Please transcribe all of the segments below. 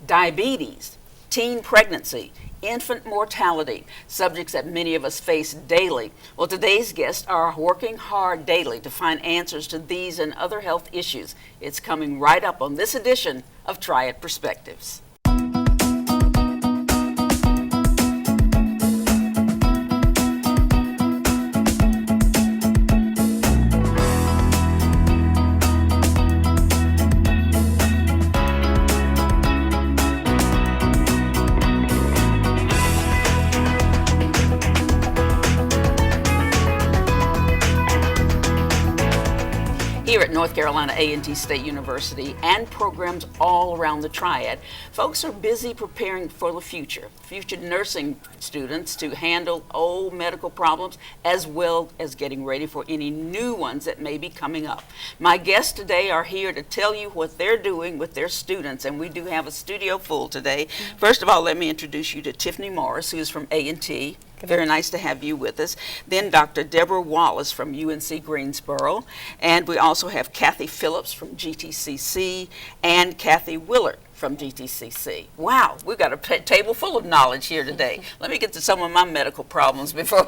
diabetes, teen pregnancy, infant mortality, subjects that many of us face daily. Well, today's guests are working hard daily to find answers to these and other health issues. It's coming right up on this edition of Triad Perspectives. Here at North Carolina A&T State University and programs all around the Triad, folks are busy preparing for the future nursing students to handle old medical problems as well as getting ready for any new ones that may be coming up. My guests today are here to tell you what they're doing with their students, and we do have a studio full today. First of all, let me introduce you to Tiffany Morris, who is from A&T. Very nice to have you with us. Then Dr. Deborah Wallace from UNC Greensboro. And we also have Kathy Phillips from GTCC and Kathy Willard from GTCC. Wow, we've got a table full of knowledge here today. Let me get to some of my medical problems before.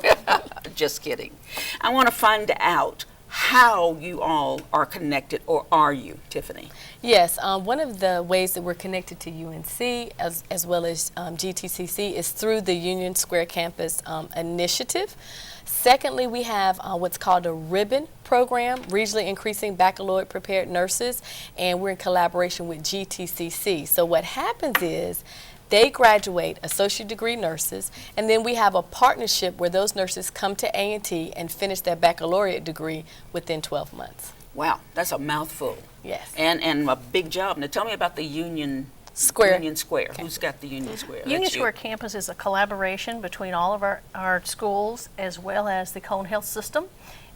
Just kidding. I want to find out how you all are connected, or are you, Tiffany? Yes, one of the ways that we're connected to UNC as well as GTCC is through the Union Square Campus initiative. Secondly, we have what's called a ribbon program, regionally increasing baccalaureate prepared nurses, and we're in collaboration with GTCC. So what happens is they graduate associate degree nurses, and then we have a partnership where those nurses come to A&T and finish their baccalaureate degree within 12 months. Wow, that's a mouthful. Yes. And a big job. Now tell me about the Union Square. Okay. Who's got the Union Square? Union Square Campus is a collaboration between all of our schools as well as the Cone Health System.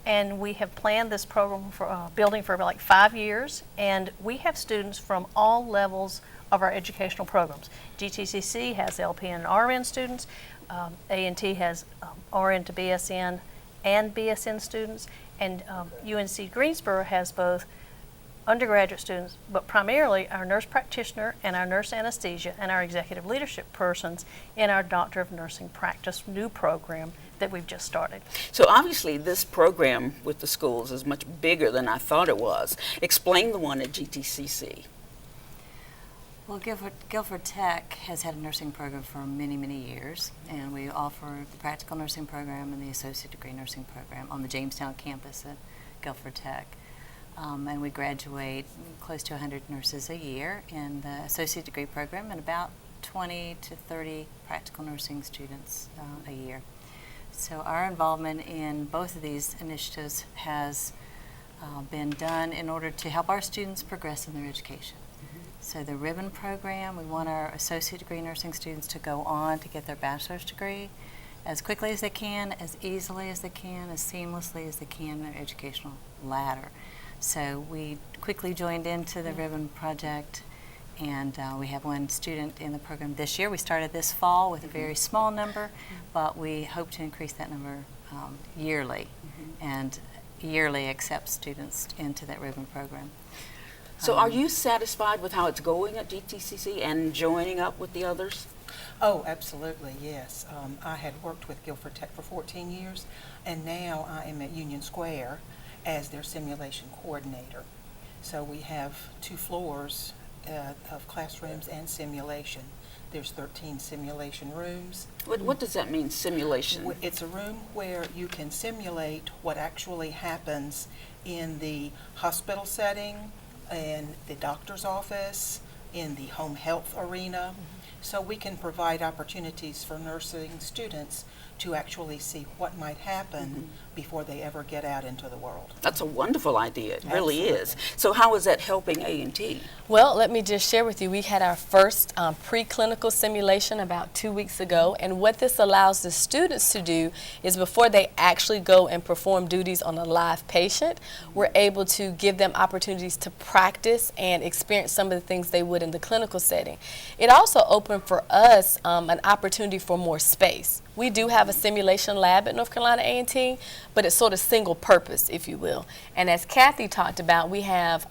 And we have planned this program for building for about 5 years. And we have students from all levels of our educational programs. GTCC has LPN and RN students. A&T has RN to BSN and BSN students. And UNC Greensboro has both undergraduate students, but primarily our nurse practitioner and our nurse anesthesia and our executive leadership persons in our Doctor of Nursing Practice new program that we've just started. So obviously this program with the schools is much bigger than I thought it was. Explain the one at GTCC. Well, Guilford Tech has had a nursing program for many, many years, and we offer the practical nursing program and the associate degree nursing program on the Jamestown campus at Guilford Tech. And we graduate close to 100 nurses a year in the associate degree program and about 20 to 30 practical nursing students a year. So our involvement in both of these initiatives has been done in order to help our students progress in their education. So the ribbon program, we want our associate degree nursing students to go on to get their bachelor's degree as quickly as they can, as easily as they can, as seamlessly as they can in their educational ladder. So we quickly joined into the ribbon project, and we have one student in the program this year. We started this fall with a very small number, but we hope to increase that number yearly, and yearly accept students into that ribbon program. So are you satisfied with how it's going at GTCC and joining up with the others? Oh, absolutely, yes. I had worked with Guilford Tech for 14 years, and now I am at Union Square as their simulation coordinator. So we have 2 floors of classrooms and simulation. There's 13 simulation rooms. What does that mean, simulation? It's a room where you can simulate what actually happens in the hospital setting, in the doctor's office, in the home health arena. So we can provide opportunities for nursing students to actually see what might happen before they ever get out into the world. That's a wonderful idea. It really is. So how is that helping A&T? Well, let me just share with you, we had our first preclinical simulation about 2 weeks ago, and what this allows the students to do is before they actually go and perform duties on a live patient, we're able to give them opportunities to practice and experience some of the things they would in the clinical setting. It also opened for us an opportunity for more space. We do have a simulation lab at North Carolina A&T, but it's sort of single purpose, if you will. And as Kathy talked about, we have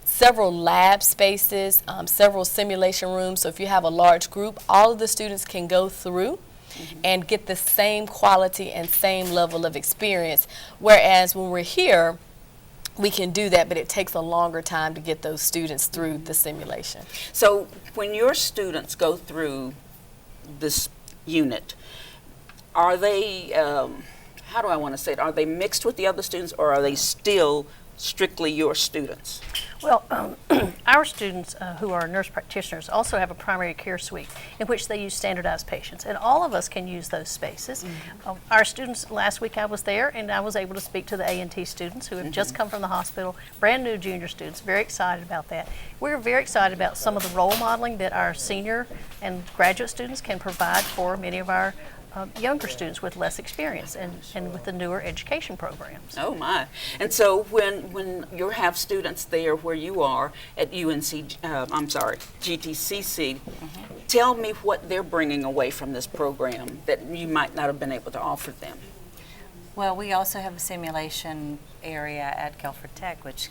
several lab spaces, several simulation rooms. So if you have a large group, all of the students can go through and get the same quality and same level of experience. Whereas when we're here, we can do that, but it takes a longer time to get those students through the simulation. So when your students go through this unit, are they, how do I want to say it, are they mixed with the other students, or are they still strictly your students? Well, our students who are nurse practitioners also have a primary care suite in which they use standardized patients, and all of us can use those spaces. Our students, last week I was there, and I was able to speak to the A&T students who have just come from the hospital, brand new junior students, very excited about that. We're very excited about some of the role modeling that our senior and graduate students can provide for many of our younger students with less experience and with the newer education programs. Oh my. And so when you have students there where you are at GTCC, tell me what they're bringing away from this program that you might not have been able to offer them. Well, we also have a simulation area at Guilford Tech, which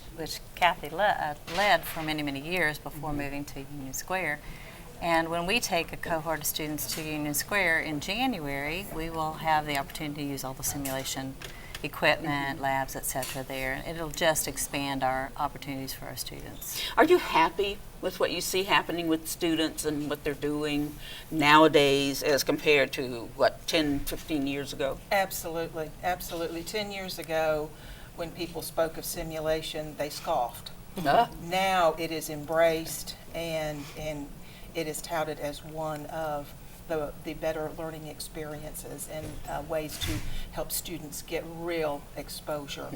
Kathy led for many, many years before moving to Union Square. And when we take a cohort of students to Union Square in January, we will have the opportunity to use all the simulation equipment, labs, etc. there. It'll just expand our opportunities for our students. Are you happy with what you see happening with students and what they're doing nowadays as compared to, what, 10, 15 years ago? Absolutely, absolutely. 10 years ago, when people spoke of simulation, they scoffed. Now it is embraced, and it is touted as one of the better learning experiences and ways to help students get real exposure.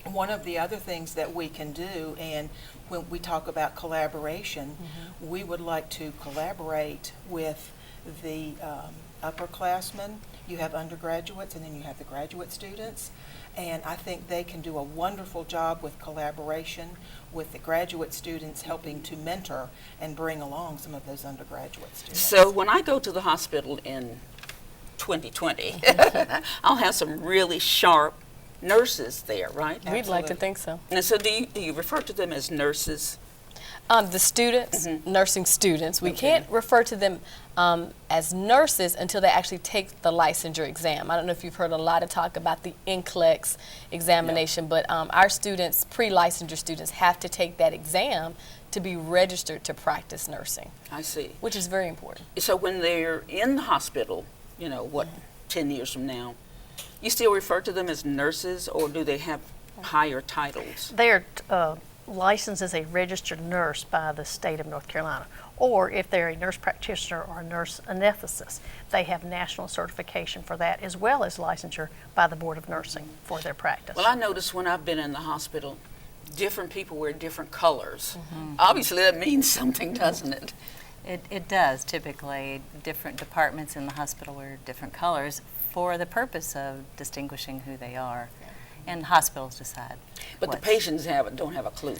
One of the other things that we can do, and when we talk about collaboration, we would like to collaborate with the upperclassmen. You have undergraduates, and then you have the graduate students. And I think they can do a wonderful job with collaboration with the graduate students, helping to mentor and bring along some of those undergraduate students. So when I go to the hospital in 2020, I'll have some really sharp nurses there, right? We'd like to think so. And so do you refer to them as nurses? The students, nursing students, we can't refer to them as nurses until they actually take the licensure exam. I don't know if you've heard a lot of talk about the NCLEX examination, but our students, pre-licensure students, have to take that exam to be registered to practice nursing. I see. Which is very important. So when they're in the hospital, 10 years from now, you still refer to them as nurses, or do they have higher titles? They are licensed as a registered nurse by the state of North Carolina, or if they're a nurse practitioner or a nurse anesthetist, they have national certification for that, as well as licensure by the Board of Nursing for their practice. Well, I noticed when I've been in the hospital, different people wear different colors. Obviously that means something, doesn't it? It does. Typically, different departments in the hospital wear different colors for the purpose of distinguishing who they are. And hospitals decide. But the patients don't have a clue.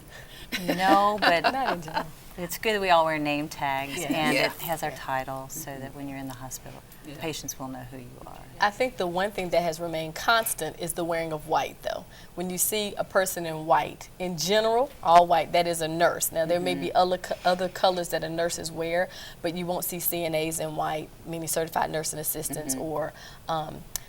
No, but Not in general. it's good that we all wear name tags, and Yeah. it has our title, so that when you're in the hospital, patients will know who you are. I think the one thing that has remained constant is the wearing of white, though. When you see a person in white, in general, all white, that is a nurse. Now, there may be other colors that a nurses wear, but you won't see CNAs in white, meaning certified nursing assistants, or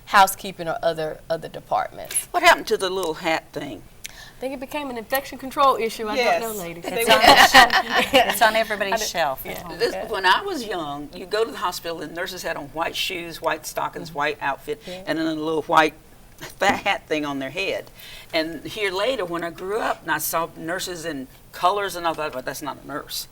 housekeeping or other departments. What happened to the little hat thing? I think it became an infection control issue. I Yes. don't know, ladies. It's on everybody's shelf. When I was young, you go to the hospital and nurses had on white shoes, white stockings, white outfit, and then a little white hat thing on their head. And here later, when I grew up and I saw nurses in colors, and I thought, well, that's not a nurse.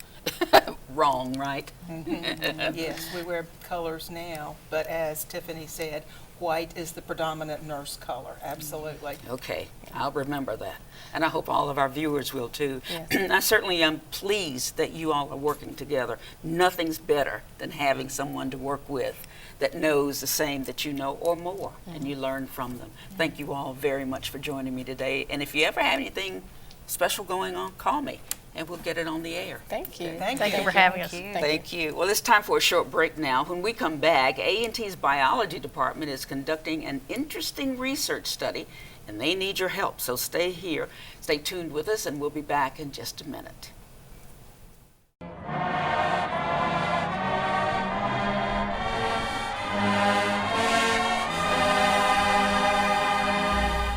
Wrong, right? Yes, we wear colors now, but as Tiffany said, white is the predominant nurse color, absolutely. Okay, I'll remember that. And I hope all of our viewers will too. Yes. I certainly am pleased that you all are working together. Nothing's better than having someone to work with that knows the same that you know or more, and you learn from them. Thank you all very much for joining me today. And if you ever have anything special going on, call me. and we'll get it on the air. Thank you. Thank Thank you. you for having us. Thank you. Well, it's time for a short break now. When we come back, A&T's Biology Department is conducting an interesting research study, and they need your help. So stay here, stay tuned with us, and we'll be back in just a minute.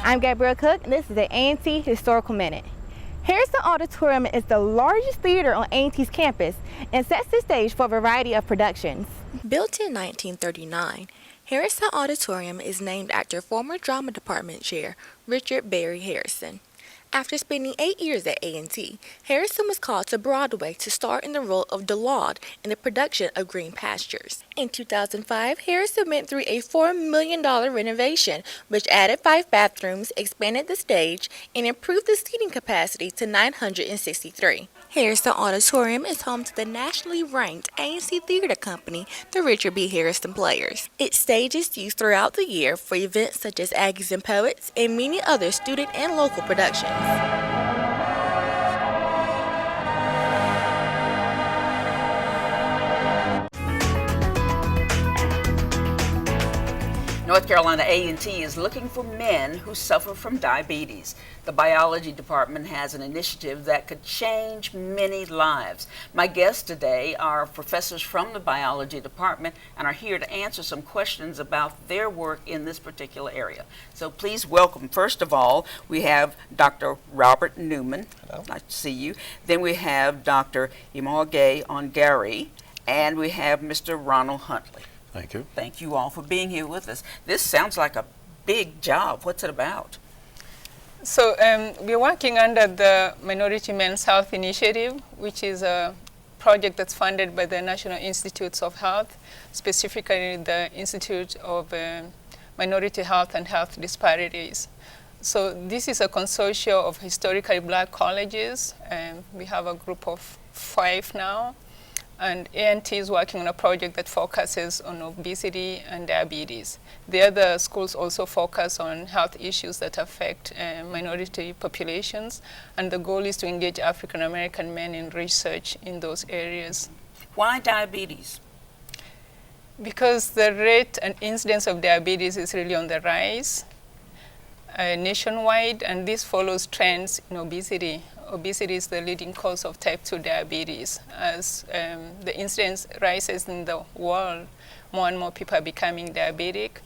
I'm Gabrielle Cook, and this is the A&T Historical Minute. Harrison Auditorium is the largest theater on A&T's campus and sets the stage for a variety of productions. Built in 1939, Harrison Auditorium is named after former drama department chair Richard Berry Harrison. After spending 8 years at A&T, Harrison was called to Broadway to star in the role of DeLaude in the production of Green Pastures. In 2005, Harrison went through a $4 million renovation, which added 5 bathrooms, expanded the stage, and improved the seating capacity to 963. Harrison Auditorium is home to the nationally ranked A&T theater company, the Richard B. Harrison Players. Its stage is used throughout the year for events such as Aggies and Poets and many other student and local productions. North Carolina A&T is looking for men who suffer from diabetes. The Biology Department has an initiative that could change many lives. My guests today are professors from the Biology Department and are here to answer some questions about their work in this particular area. So please welcome, first of all, we have Dr. Robert Newman. Hello. Nice to see you. Then we have Dr. Imogay Ongari, and we have Mr. Ronald Huntley. Thank you. Thank you all for being here with us. This sounds like a big job. What's it about? So we're working under the Minority Men's Health Initiative, which is a project that's funded by the National Institutes of Health, specifically the Institute of Minority Health and Health Disparities. So this is a consortium of historically black colleges, and we have a group of 5 now. And A&T is working on a project that focuses on obesity and diabetes. The other schools also focus on health issues that affect minority populations, and the goal is to engage African American men in research in those areas. Why diabetes? Because the rate and incidence of diabetes is really on the rise nationwide, and this follows trends in obesity. Obesity is the leading cause of type 2 diabetes. As the incidence rises in the world, more and more people are becoming diabetic.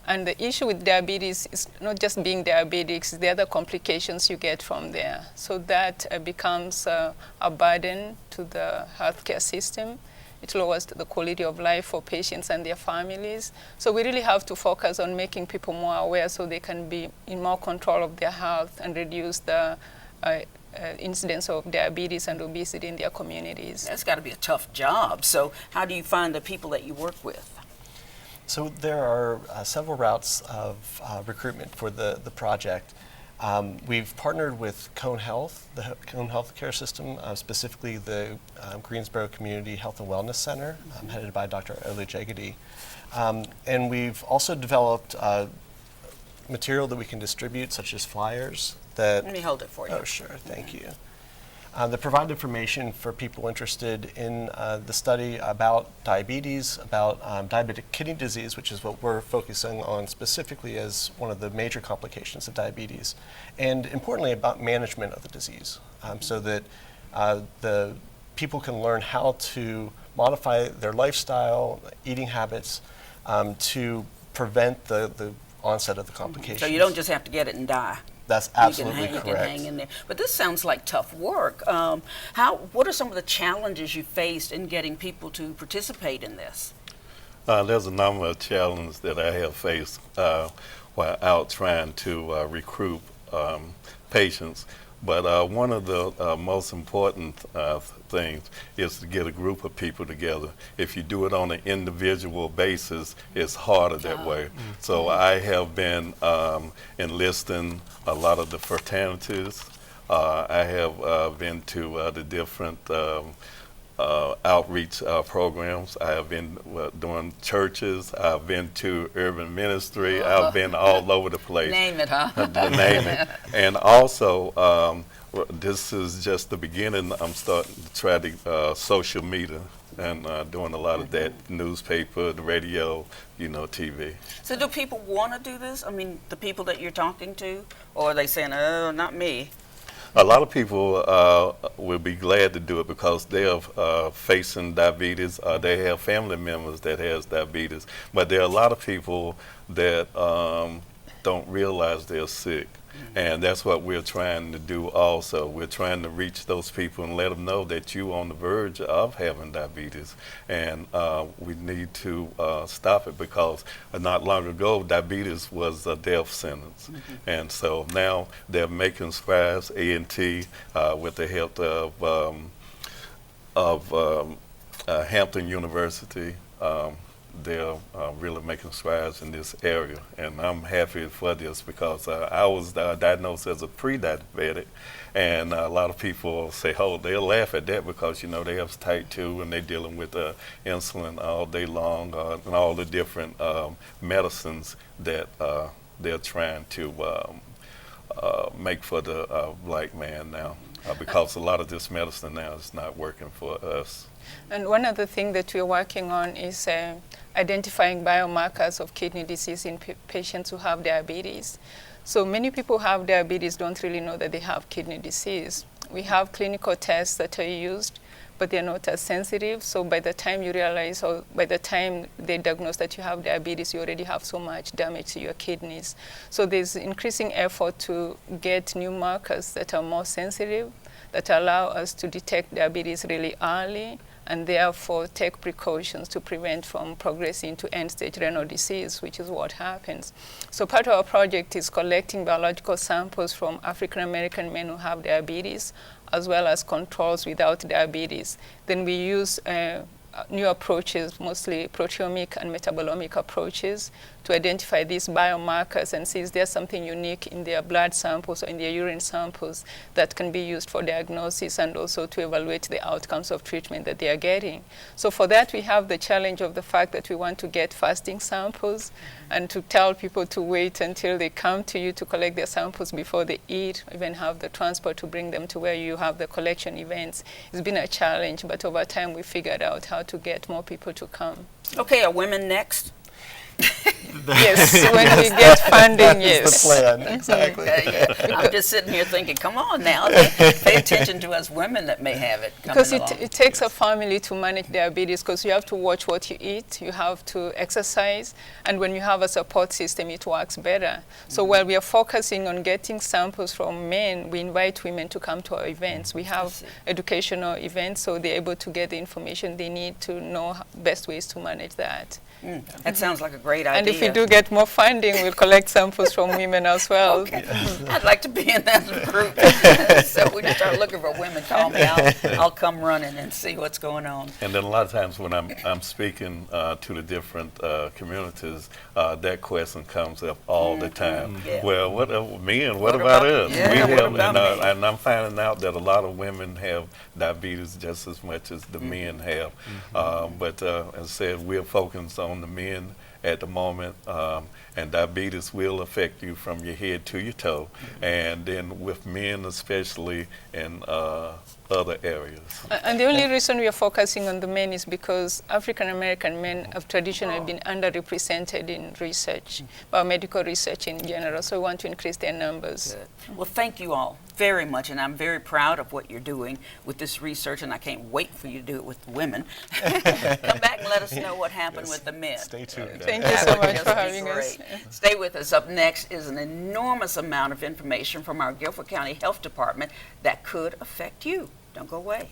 And the issue with diabetes is not just being diabetic, it's the other complications you get from there. So that becomes a burden to the healthcare system. It lowers the quality of life for patients and their families. So we really have to focus on making people more aware so they can be in more control of their health and reduce the incidence of diabetes and obesity in their communities. That's got to be a tough job. So how do you find the people that you work with? So there are several routes of recruitment for the project. We've partnered with Cone Health, the Cone Health Care System, specifically the Greensboro Community Health and Wellness Center, headed by Dr. Olu Jagadi. And we've also developed material that we can distribute, such as flyers. Let me hold it for you. Oh, sure. Thank you. That provide information for people interested in the study about diabetes, about diabetic kidney disease, which is what we're focusing on specifically as one of the major complications of diabetes, and importantly about management of the disease, so that the people can learn how to modify their lifestyle, eating habits, to prevent the onset of the complications. So you don't just have to get it and die. That's absolutely you correct. can hang in there. But this sounds like tough work. What are some of the challenges you faced in getting people to participate in this? There's a number of challenges that I have faced while out trying to recruit patients. But one of the most important things is to get a group of people together. If you do it on an individual basis, it's harder that way. So I have been enlisting a lot of the fraternities. I have been to the different outreach programs. I have been doing churches. I've been to urban ministry. I've been all over the place. Name it, huh? Name it. And also this is just the beginning. I'm starting to try the social media and doing a lot of that, newspaper, the radio, TV. So do people want to do this? I mean, the people that you're talking to, or are they saying, oh, not me? A lot of people will be glad to do it because they are facing diabetes. They have family members that has diabetes, but there are a lot of people that don't realize they're sick. And that's what we're trying to do also. We're trying to reach those people and let them know that you're on the verge of having diabetes. And we need to stop it because not long ago, diabetes was a death sentence. And so now they're making strides, A&T, with the help of Hampton University. They're really making strides in this area, and I'm happy for this because I was diagnosed as a pre-diabetic, and a lot of people say, oh, they'll laugh at that because, they have type 2 and they're dealing with insulin all day long and all the different medicines that they're trying to make for the black man now because a lot of this medicine now is not working for us. And one other thing that we're working on is identifying biomarkers of kidney disease in patients who have diabetes. So many people who have diabetes don't really know that they have kidney disease. We have clinical tests that are used, but they're not as sensitive. So by the time you realize, or by the time they diagnose that you have diabetes, you already have so much damage to your kidneys. So there's increasing effort to get new markers that are more sensitive, that allow us to detect diabetes really early, and therefore take precautions to prevent from progressing to end-stage renal disease, which is what happens. So part of our project is collecting biological samples from African American men who have diabetes, as well as controls without diabetes. Then we use new approaches, mostly proteomic and metabolomic approaches, to identify these biomarkers and see is there something unique in their blood samples or in their urine samples that can be used for diagnosis and also to evaluate the outcomes of treatment that they are getting. So for that, we have the challenge of the fact that we want to get fasting samples and to tell people to wait until they come to you to collect their samples before they eat, even have the transport to bring them to where you have the collection events. It's been a challenge, but over time we figured out how to get more people to come. Okay, are women next? Yes, when we get funding, yes. The plan, exactly. Yeah. I'm just sitting here thinking, come on now, pay attention to us women that may have it coming Because along. it takes a family to manage diabetes because you have to watch what you eat, you have to exercise, and when you have a support system, it works better. So while we are focusing on getting samples from men, we invite women to come to our events. We have educational events, so they're able to get the information they need to know best ways to manage that. That sounds like a great idea. And if we do get more funding, we'll collect samples from women as well. Okay. I'd like to be in that group. So when you start looking for women, call me. I'll come running and see what's going on. And then a lot of times when I'm speaking to the different communities, that question comes up all the time. Yeah. Well, what men? What about us? Yeah, We what have, about me? and I'm finding out that a lot of women have diabetes just as much as the men have. But as I said, we're focused on the men at the moment, and diabetes will affect you from your head to your toe, and then with men especially in other areas. And the only reason we are focusing on the men is because African American men have traditionally been underrepresented in research, biomedical research in general, so we want to increase their numbers. Good. Well, thank you all very much, and I'm very proud of what you're doing with this research, and I can't wait for you to do it with the women. Come back and let us know what happened with the men. Stay tuned. Thank you so much Just for be having us. great. Stay with us. Up next is an enormous amount of information from our Guilford County Health Department that could affect you. Don't go away.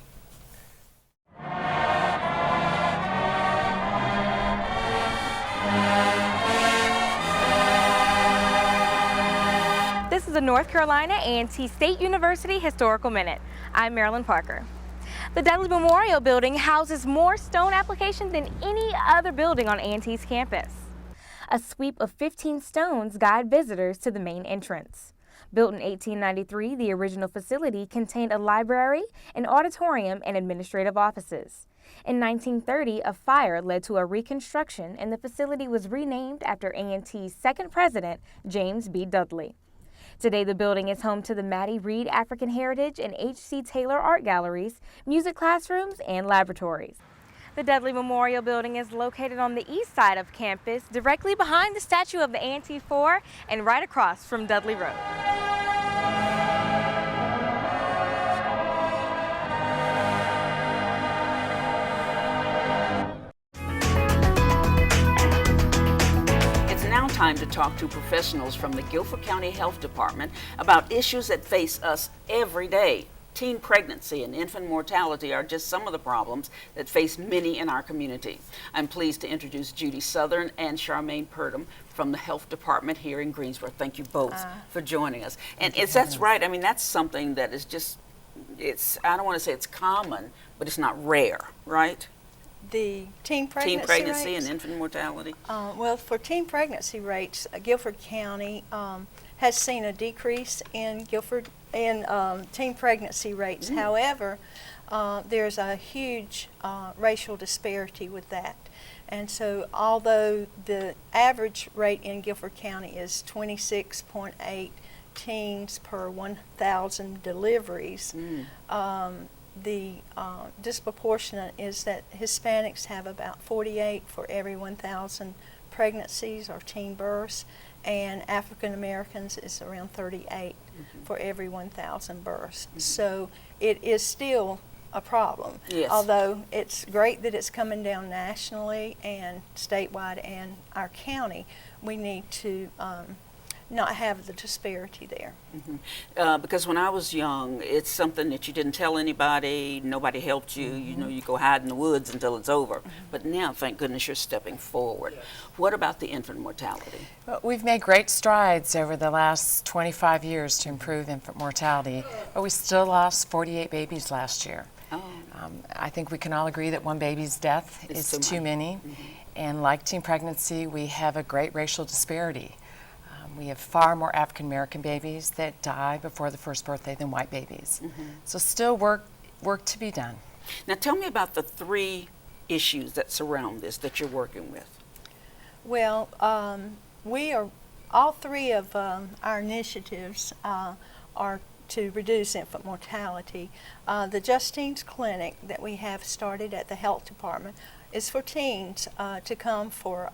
This is the North Carolina A&T State University Historical Minute. I'm Marilyn Parker. The Dudley Memorial Building houses more stone applications than any other building on A&T's campus. A sweep of 15 stones guide visitors to the main entrance. Built in 1893, the original facility contained a library, an auditorium, and administrative offices. In 1930, a fire led to a reconstruction, and the facility was renamed after A&T's second president, James B. Dudley. Today, the building is home to the Maddie Reed African Heritage and H.C. Taylor Art Galleries, music classrooms, and laboratories. The Dudley Memorial Building is located on the east side of campus, directly behind the statue of the A&T 4 and right across from Dudley Road. It's now time to talk to professionals from the Guilford County Health Department about issues that face us every day. Teen pregnancy and infant mortality are just some of the problems that face many in our community. I'm pleased to introduce Judy Southern and Charmaine Purdom from the Health Department here in Greensboro. Thank you both for joining us. And that's right. I mean, that's something that is just, I don't want to say it's common, but it's not rare, right? The teen pregnancy and rates? infant mortality? Well, for teen pregnancy rates, Guilford County has seen a decrease in teen pregnancy rates. However, there's a huge racial disparity with that. And so although the average rate in Guilford County is 26.8 teens per 1,000 deliveries, the disproportionate is that Hispanics have about 48 for every 1,000 pregnancies or teen births, and African Americans is around 38 for every 1,000 births. So it is still a problem. Yes. Although it's great that it's coming down nationally and statewide and our county, we need to not have the disparity there. Because when I was young, it's something that you didn't tell anybody, nobody helped you, you know, you go hide in the woods until it's over. But now, thank goodness, you're stepping forward. What about the infant mortality? Well, we've made great strides over the last 25 years to improve infant mortality, but we still lost 48 babies last year. I think we can all agree that one baby's death is too many. And like teen pregnancy, we have a great racial disparity. We have far more African American babies that die before the first birthday than white babies. So still work to be done. Now tell me about the 3 issues that surround this that you're working with. Well, all 3 of our initiatives are to reduce infant mortality. The Just Teens Clinic that we have started at the Health Department is for teens to come for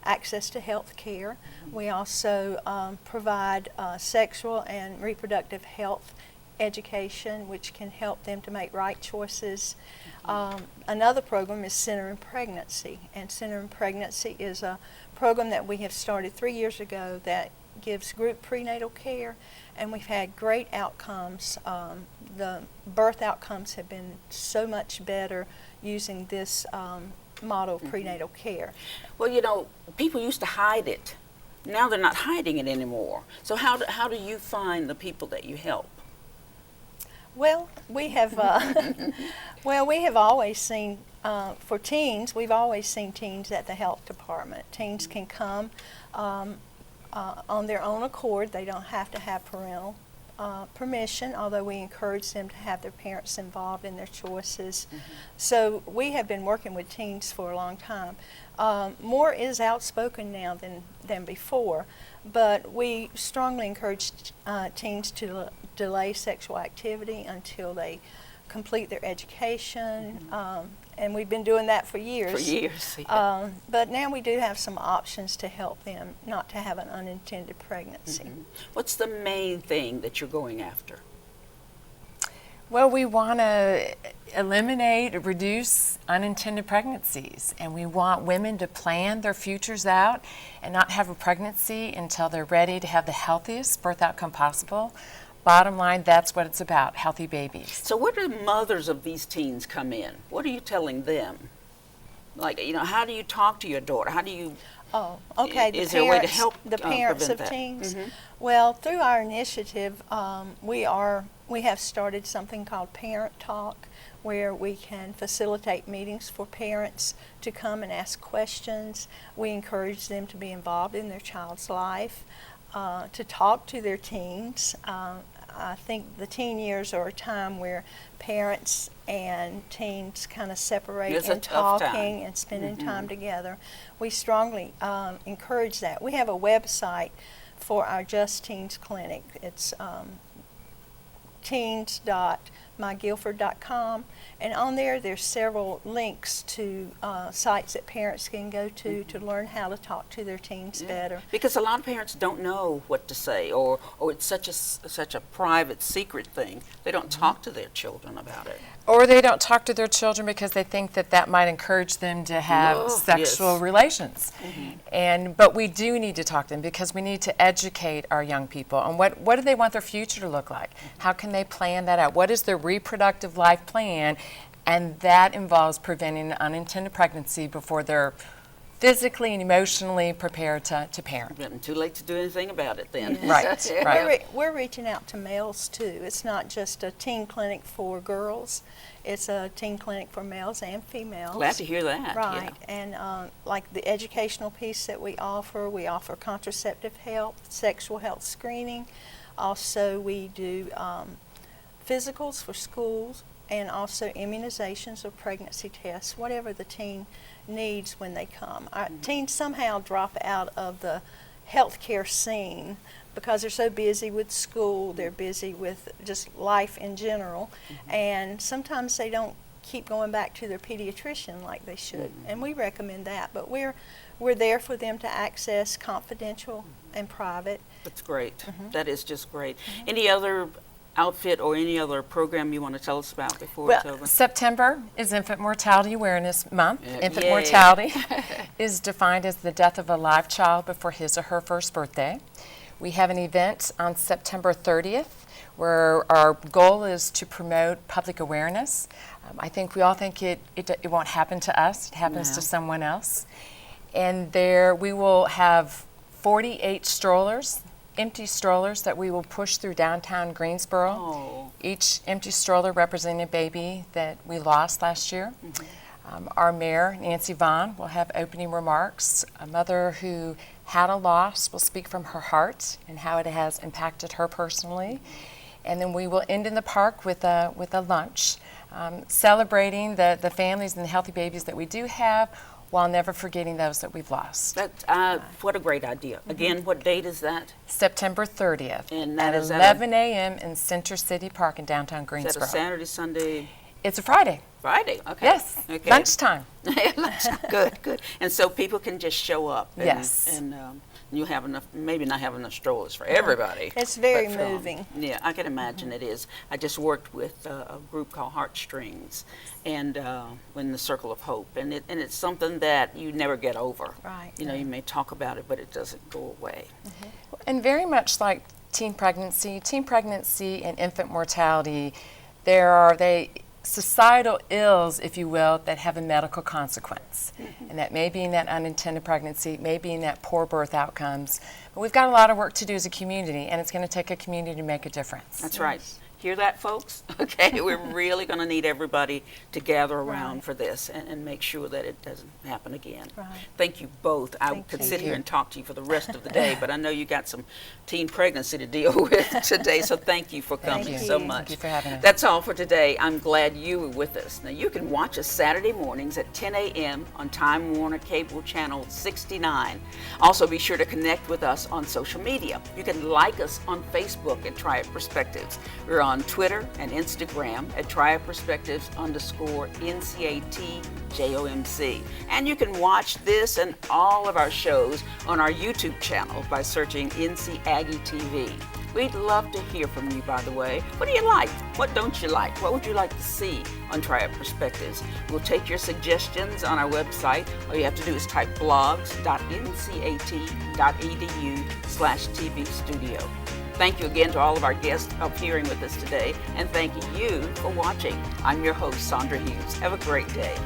access to health care. We also provide sexual and reproductive health education, which can help them to make right choices. Another program is Center in Pregnancy, and Center in Pregnancy is a program that we have started 3 years ago that gives group prenatal care, and we've had great outcomes. The birth outcomes have been so much better using this model of prenatal care. Well, you know, people used to hide it. Now they're not hiding it anymore. So how do you find the people that you help? Well, we have we have always seen for teens. We've always seen teens at the health department. Teens can come on their own accord. They don't have to have parental permission, although we encourage them to have their parents involved in their choices. So we have been working with teens for a long time. More is outspoken now than before, but we strongly encourage teens to delay sexual activity until they complete their education, and we've been doing that for years. For years, yeah. But now we do have some options to help them not to have an unintended pregnancy. What's the main thing that you're going after? Well, we want to eliminate, reduce unintended pregnancies, and we want women to plan their futures out and not have a pregnancy until they're ready to have the healthiest birth outcome possible. Bottom line, that's what it's about, healthy babies. So where do mothers of these teens come in? What are you telling them? Like, you know, how do you talk to your daughter? How do you... Oh, okay. Is there a way to help the parents prevent of that? teens? Well, through our initiative, we have started something called Parent Talk, where we can facilitate meetings for parents to come and ask questions. We encourage them to be involved in their child's life, to talk to their teens. I think the teen years are a time where parents and teens kind of separate It's a and tough talking time. and spending time together. We strongly encourage that. We have a website for our Just Teens Clinic. It's teens.myguilford.com, and on there's several links to sites that parents can go to learn how to talk to their teens better. Because a lot of parents don't know what to say, or it's such a private, secret thing. They don't talk to their children about it. Or they don't talk to their children because they think that might encourage them to have sexual relations. But we do need to talk to them because we need to educate our young people on what do they want their future to look like? How can they plan that out? What is their reproductive life plan? And that involves preventing unintended pregnancy before they're physically and emotionally prepared to parent. Too late to do anything about it then. Right, right. We're reaching out to males too. It's not just a teen clinic for girls. It's a teen clinic for males and females. Glad to hear that. Right, Yeah. and like the educational piece that we offer contraceptive health, sexual health screening. Also, we do physicals for schools, and also immunizations or pregnancy tests, whatever the teen needs when they come. Teens somehow drop out of the healthcare scene because they're so busy with school, they're busy with just life in general, and sometimes they don't keep going back to their pediatrician like they should, and we recommend that, but we're there for them to access confidential and private. That's great. That is just great. Any other outfit or any other program you want to tell us about before it's over? September is Infant Mortality Awareness Month. Infant Yay. mortality is defined as the death of a live child before his or her first birthday. We have an event on September 30th where our goal is to promote public awareness. I think we all think it won't happen to us, it happens to someone else. And there we will have 48 strollers, empty strollers that we will push through downtown Greensboro. Oh. Each empty stroller representing a baby that we lost last year. Our mayor, Nancy Vaughn, will have opening remarks. A mother who had a loss will speak from her heart and how it has impacted her personally. And then we will end in the park with a lunch, celebrating the families and the healthy babies that we do have, while never forgetting those that we've lost. What a great idea. Again, what date is that? September 30th And at that is 11 a.m. in Center City Park in downtown Is that Greensboro. a Saturday, Sunday? It's a Friday. Friday, okay. Yes, Okay. lunchtime. Good, good. And so people can just show up. And, Yes. And you have enough, maybe not have enough strollers for everybody. It's very but for- moving. Yeah, I can imagine it is. I just worked with a group called Heartstrings, and in the Circle of Hope, and it's something that you never get over. Right. You know, you may talk about it, but it doesn't go away. And very much like teen pregnancy and infant mortality, there are societal ills, if you will, that have a medical consequence. And that may be in that unintended pregnancy, may be in that poor birth outcomes. But we've got a lot of work to do as a community, and it's going to take a community to make a difference. That's right. Hear that, folks? Okay, we're really going to need everybody to gather around for this and make sure that it doesn't happen again. Right. Thank you both. I Thank could you. sit here and talk to you for the rest of the day, but I know you got some teen pregnancy to deal with today, so thank you for coming you. so much. Thank you for having us. That's all for today. I'm glad you were with us. Now, you can watch us Saturday mornings at 10 a.m. on Time Warner Cable Channel 69. Also, be sure to connect with us on social media. You can like us on Facebook at Triad Perspectives. We're on Twitter and Instagram at Triad Perspectives _NCATJOMC. And you can watch this and all of our shows on our YouTube channel by searching NC Aggie TV. We'd love to hear from you, by the way. What do you like? What don't you like? What would you like to see on Triad Perspectives? We'll take your suggestions on our website. All you have to do is type blogs.ncat.edu/TV studio. Thank you again to all of our guests appearing with us today, and thank you for watching. I'm your host, Sandra Hughes. Have a great day.